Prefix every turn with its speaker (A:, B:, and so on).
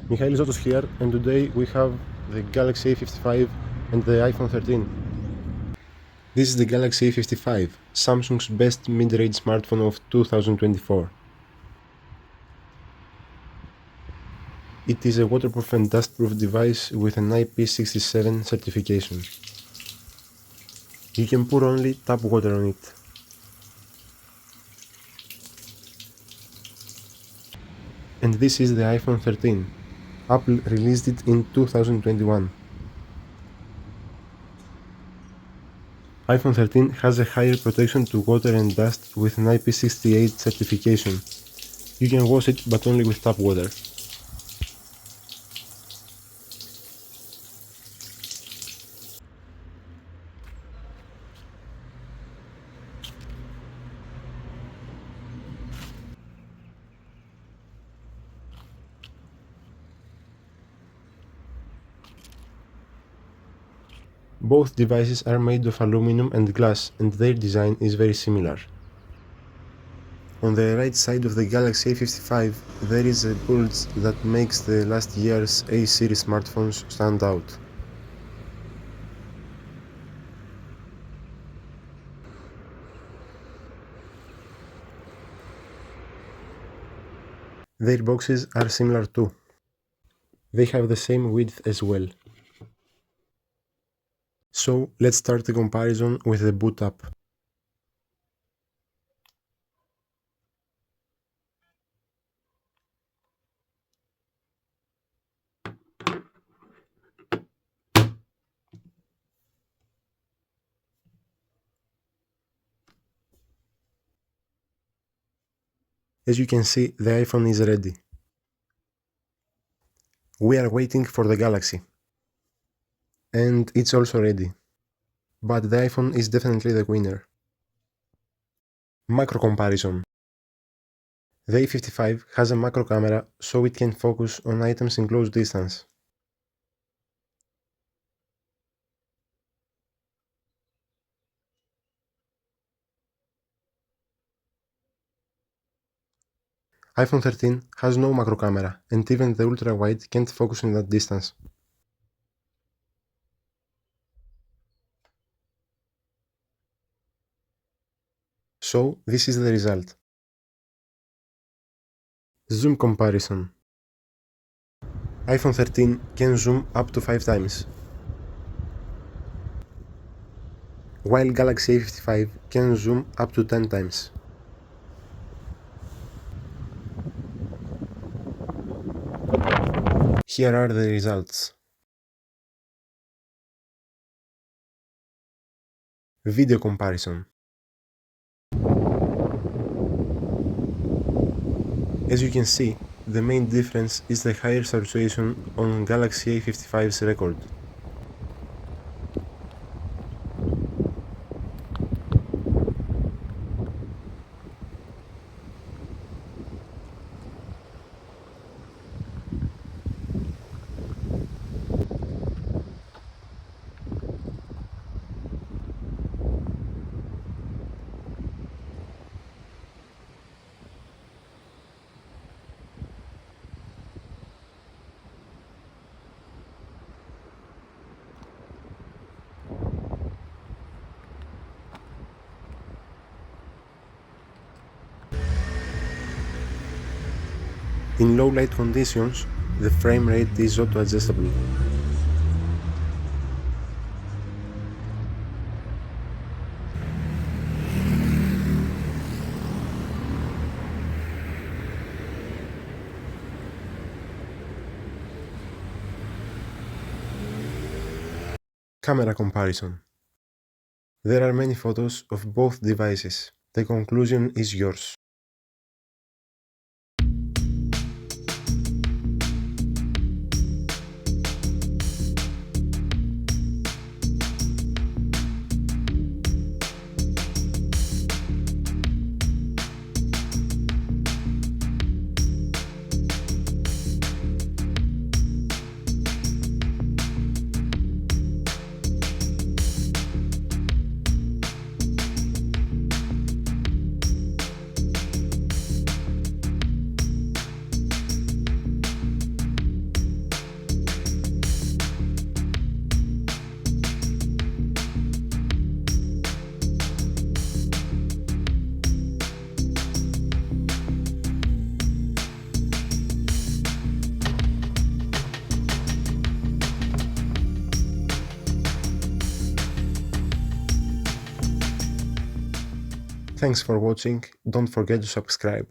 A: Michael Zotos here, and today we have the Galaxy A55 and the iPhone 13. This is the Galaxy A55, Samsung's best mid-range smartphone of 2024. It is a waterproof and dust-proof device with an IP67 certification. You can pour only tap water on it. And this is the iPhone 13. Apple released it in 2021. iPhone 13 has a higher protection to water and dust with an IP68 certification. You can wash it, but only with tap water. Both devices are made of aluminum and glass, and their design is very similar. On the right side of the Galaxy A55 there is a bulge that makes the last year's A-series smartphones stand out. Their boxes are similar too. They have the same width as well. So let's start the comparison with the boot up. As you can see, the iPhone is ready. We are waiting for the Galaxy. And it's also ready. But the iPhone is definitely the winner. Macro comparison. The A55 has a macro camera, so it can focus on items in close distance. iPhone 13 has no macro camera, and even the ultra-wide can't focus in that distance. So, this is the result. Zoom comparison. iPhone 13 can zoom up to 5 times, while Galaxy A55 can zoom up to 10 times. Here are the results. Video comparison. As you can see, the main difference is the higher saturation on Galaxy A55's record. In low light conditions, the frame rate is auto-adjustable. Camera comparison. There are many photos of both devices. The conclusion is yours. Thanks for watching, don't forget to subscribe.